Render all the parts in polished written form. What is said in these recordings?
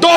2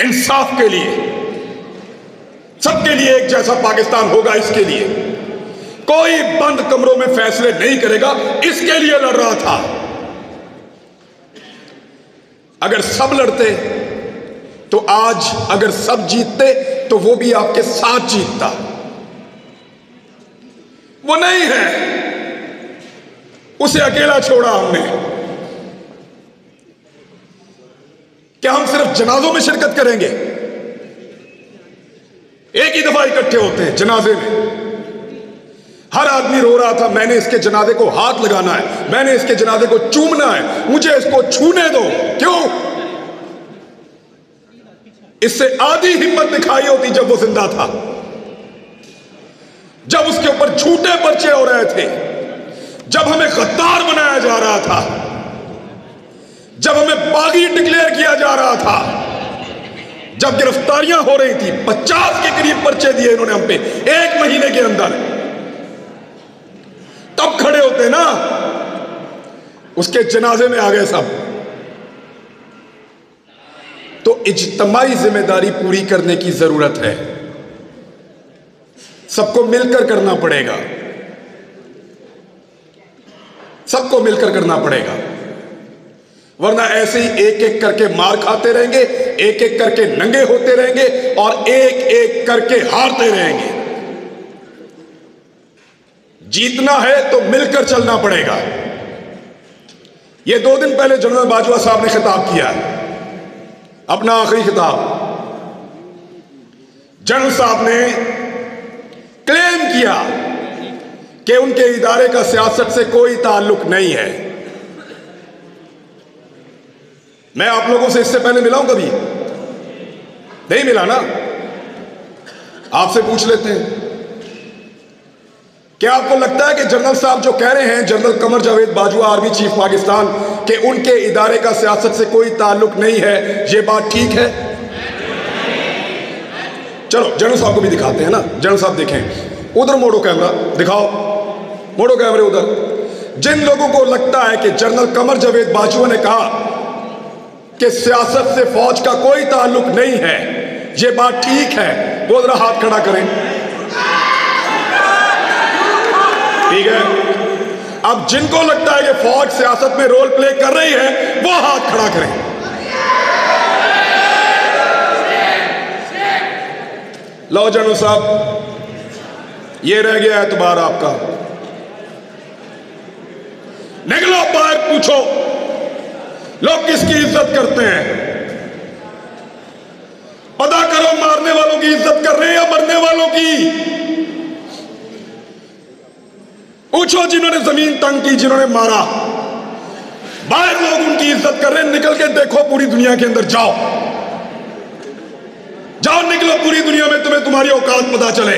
इंसाफ के लिए, सबके लिए एक जैसा पाकिस्तान होगा, इसके लिए कोई बंद कमरों में फैसले नहीं करेगा, इसके लिए लड़ रहा था। अगर सब लड़ते तो आज, अगर सब जीतते तो वो भी आपके साथ जीतता। वो नहीं है, उसे अकेला छोड़ा हमने। क्या हम सिर्फ जनाजों में शिरकत करेंगे? एक ही दफा इकट्ठे होते हैं जनाजे में, हर आदमी रो रहा था मैंने इसके जनाजे को हाथ लगाना है, मैंने इसके जनाजे को चूमना है, मुझे इसको छूने दो। क्यों? इससे आधी हिम्मत दिखाई होती जब वो जिंदा था, जब उसके ऊपर झूठे पर्चे हो रहे थे, जब हमें गद्दार बनाया जा रहा था, जब हमें बागी डिक्लेयर किया जा रहा था, जब गिरफ्तारियां हो रही थी। 50 के करीब पर्चे दिए इन्होंने हम पे 1 महीने के अंदर। तब खड़े होते ना, उसके जनाजे में आ गए सब। तो इज्तिमाई जिम्मेदारी पूरी करने की जरूरत है, सबको मिलकर करना पड़ेगा, सबको मिलकर करना पड़ेगा, वरना ऐसे ही एक एक करके मार खाते रहेंगे, एक एक करके नंगे होते रहेंगे और एक एक करके हारते रहेंगे। जीतना है तो मिलकर चलना पड़ेगा। यह 2 दिन पहले जनरल बाजवा साहब ने खिताब किया है, अपना आखिरी खिताब। जनरल साहब ने क्लेम किया कि उनके इदारे का सियासत से कोई ताल्लुक नहीं है। मैं आप लोगों से इससे पहले मिला हूं कभी? नहीं मिला ना? आपसे पूछ लेते हैं, क्या आपको लगता है कि जनरल साहब जो कह रहे हैं, general Qamar Javed Bajwa army chief Pakistan, कि उनके इदारे का सियासत से कोई ताल्लुक नहीं है, ये बात ठीक है? चलो जनरल साहब को भी दिखाते हैं ना। जनरल साहब देखें, उधर मोड़ो कैमरा, दिखाओ, मोड़ो कैमरे उधर। जिन लोगों को लगता है कि जनरल कमर जावेद बाजवा ने कहा कि सियासत से फौज का कोई ताल्लुक नहीं है, ये बात ठीक है, वो जरा हाथ खड़ा करें। ठीक है। अब जिनको लगता है कि फौज सियासत में रोल प्ले कर रही है, वो हाथ खड़ा करें। लो जनरल साहब, ये रह गया एतबार आपका। निकलो बाहर, पूछो लोग किसकी इज्जत करते हैं, पता करो मारने वालों की इज्जत कर रहे हैं या मरने वालों की। पूछो जिन्होंने जमीन तंग की, जिन्होंने मारा, बाहर लोग उनकी इज्जत कर रहे हैं। निकल के देखो पूरी दुनिया के अंदर, जाओ जाओ, निकलो पूरी दुनिया में, तुम्हें तुम्हारी औकात पता चले।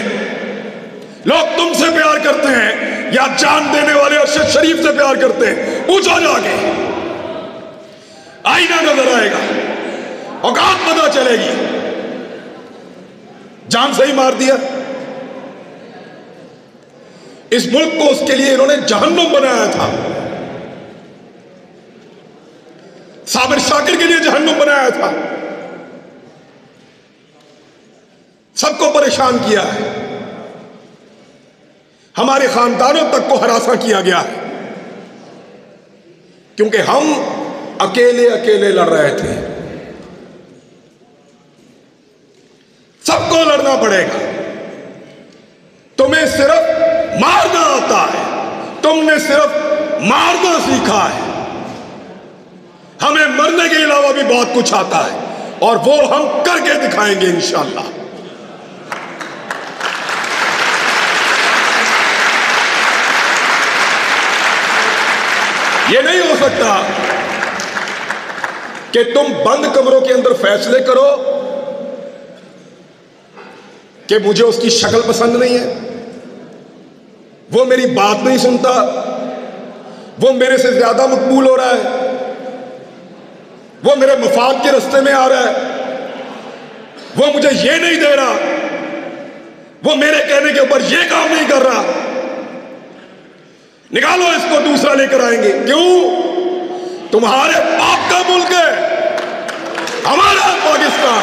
लोग तुमसे प्यार करते हैं या जान देने वाले अरशद शरीफ से प्यार करते हैं? पूछो जाके, आईना नजर आएगा, औकात पता चलेगी। जान से ही मार दिया। इस मुल्क को उसके लिए इन्होंने जहन्नुम बनाया था, साबिर शाकिर के लिए जहन्नुम बनाया था, सबको परेशान किया है, हमारे खानदानों तक को हरासा किया गया है, क्योंकि हम अकेले अकेले लड़ रहे थे। सबको लड़ना पड़ेगा। तुम्हें सिर्फ मारना आता है, तुमने सिर्फ मारना सीखा है, हमें मरने के अलावा भी बहुत कुछ आता है, और वो हम करके दिखाएंगे इंशाअल्लाह। ये नहीं हो सकता कि तुम बंद कमरों के अंदर फैसले करो कि मुझे उसकी शक्ल पसंद नहीं है, वो मेरी बात नहीं सुनता, वो मेरे से ज्यादा मकबूल हो रहा है, वो मेरे मफाद के रास्ते में आ रहा है, वो मुझे ये नहीं दे रहा, वो मेरे कहने के ऊपर ये काम नहीं कर रहा, निकालो इसको, दूसरा लेकर आएंगे। क्यों? तुम्हारे बाप का मुल्क है, हमारा पाकिस्तान।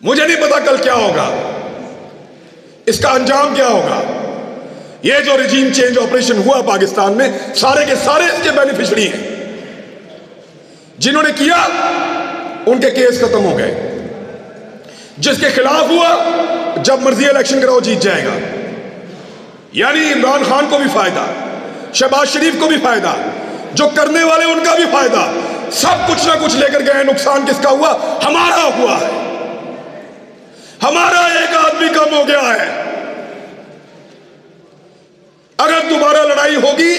मुझे नहीं पता कल क्या होगा, इसका अंजाम क्या होगा। ये जो रिजीम चेंज ऑपरेशन हुआ पाकिस्तान में, सारे के सारे इसके बेनिफिशरी हैं। जिन्होंने किया उनके केस खत्म हो गए, जिसके खिलाफ हुआ जब मर्जी इलेक्शन कराओ जीत जाएगा। यानी इमरान खान को भी फायदा, शहबाज शरीफ को भी फायदा, जो करने वाले उनका भी फायदा। सब कुछ ना कुछ लेकर गए। नुकसान किसका हुआ? हमारा हुआ है। हमारा एक आदमी कम हो गया है। अगर दोबारा लड़ाई होगी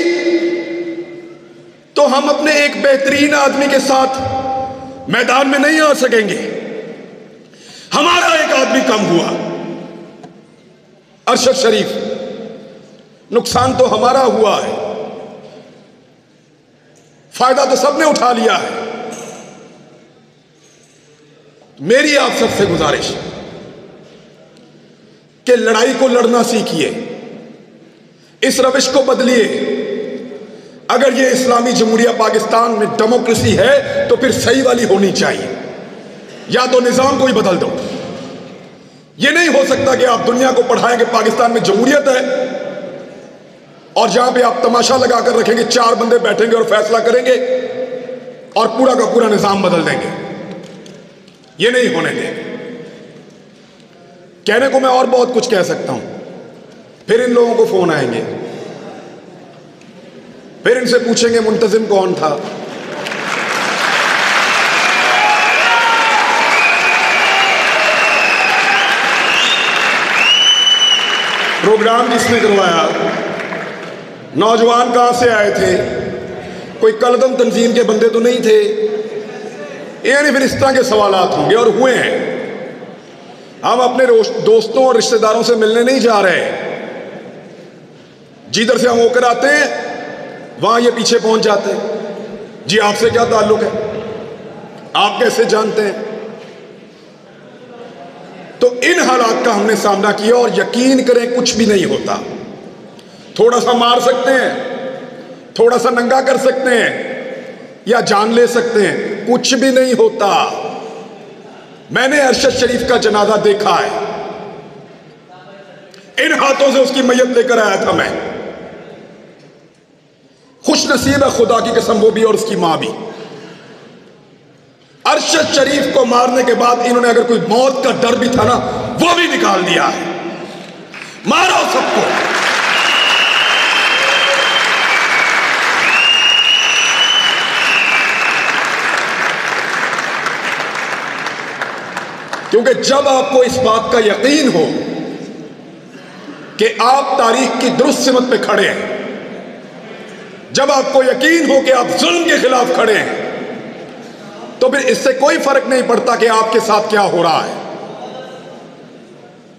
तो हम अपने एक बेहतरीन आदमी के साथ मैदान में नहीं आ सकेंगे। हमारा एक आदमी कम हुआ, अरशद शरीफ। नुकसान तो हमारा हुआ है, फायदा तो सबने उठा लिया है। मेरी आप सबसे गुजारिश कि लड़ाई को लड़ना सीखिए, इस रविश को बदलिए। अगर ये इस्लामी जमहूरिया पाकिस्तान में डेमोक्रेसी है तो फिर सही वाली होनी चाहिए, या तो निजाम को ही बदल दो। ये नहीं हो सकता कि आप दुनिया को पढ़ाएं कि पाकिस्तान में जमहूरियत है और जहां पे आप तमाशा लगा कर रखेंगे, 4 बंदे बैठेंगे और फैसला करेंगे और पूरा का पूरा निजाम बदल देंगे। ये नहीं होने देंगे। कहने को मैं और बहुत कुछ कह सकता हूं, फिर इन लोगों को फोन आएंगे, फिर इनसे पूछेंगे मुंतजिम कौन था, प्रोग्राम किसने करवाया, नौजवान कहां से आए थे, कोई कलदम तंजीम के बंदे तो नहीं थे। यानी फिर इस तरह के सवालात होंगे और हुए हैं। हम अपने दोस्तों और रिश्तेदारों से मिलने नहीं जा रहे, जिधर से हम होकर आते हैं वहां ये पीछे पहुंच जाते हैं। जी आपसे क्या ताल्लुक है, आप कैसे जानते हैं। तो इन हालात का हमने सामना किया और यकीन करें कुछ भी नहीं होता। थोड़ा सा मार सकते हैं, थोड़ा सा नंगा कर सकते हैं या जान ले सकते हैं, कुछ भी नहीं होता। मैंने अरशद शरीफ का जनाजा देखा है, इन हाथों से उसकी मैयत लेकर आया था मैं। खुश नसीब है खुदा की कसम वो भी और उसकी मां भी। अरशद शरीफ को मारने के बाद इन्होंने अगर कोई मौत का डर भी था ना, वो भी निकाल दिया है। मारो सबको। क्योंकि जब आपको इस बात का यकीन हो कि आप तारीख की दुरुस्त सिमत पे खड़े हैं, जब आपको यकीन हो कि आप जुल्म के खिलाफ खड़े हैं, तो फिर इससे कोई फर्क नहीं पड़ता कि आपके साथ क्या हो रहा है।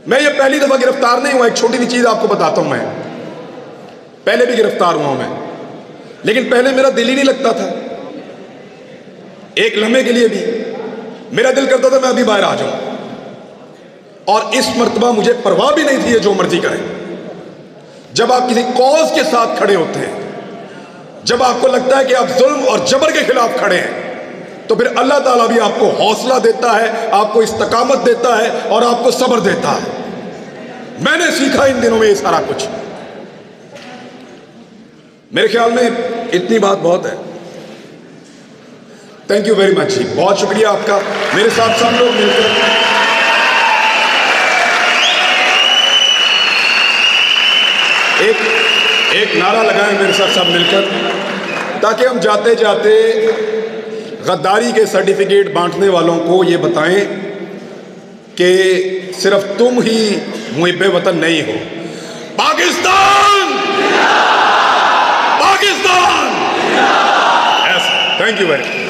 मैं ये पहली दफा गिरफ्तार नहीं हुआ। एक छोटी सी चीज आपको बताता हूं, मैं पहले भी गिरफ्तार हुआ हूं मैं, लेकिन पहले मेरा दिल ही नहीं लगता था। एक लम्हे के लिए भी मेरा दिल करता था मैं अभी बाहर आ जाऊं, और इस मर्तबा मुझे परवाह भी नहीं थी ये जो मर्जी करें। जब आप किसी कॉज के साथ खड़े होते हैं, जब आपको लगता है कि आप जुल्म और जबर के खिलाफ खड़े हैं, तो फिर अल्लाह ताला भी आपको हौसला देता है, आपको इस्तकामत देता है और आपको सब्र देता है। मैंने सीखा इन दिनों में ये सारा कुछ। मेरे ख्याल में इतनी बात बहुत है। थैंक यू वेरी मच जी, बहुत शुक्रिया आपका। मेरे साथ सब लोग मिलकर एक नारा लगाएं मेरे साथ सब मिलकर, ताकि हम जाते जाते गद्दारी के सर्टिफिकेट बांटने वालों को ये बताएं कि सिर्फ तुम ही मुहिब्बे वतन नहीं हो। Pakistan, Pakistan. Thank you very much.